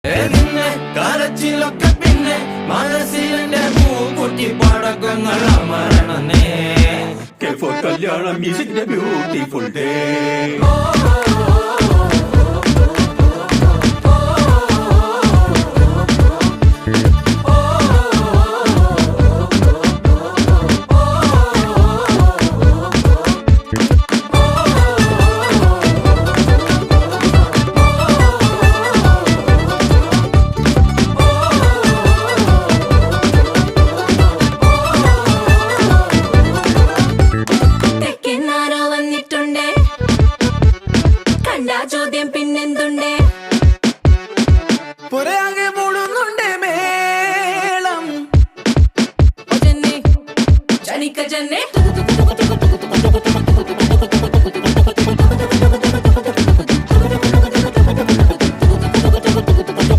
നിന്നെ കരച്ചിലൊക്കെ പിന്നെ മനസ്സിലെ പൂക്കുട്ടി പടക്കങ്ങൾ അമരണേ കല്യാണം മ്യൂസിക്കിന്റെ ബ്യൂട്ടിഫുൾ ഡേ ചോദ്യം പിന്നെന്തുണ്ടേ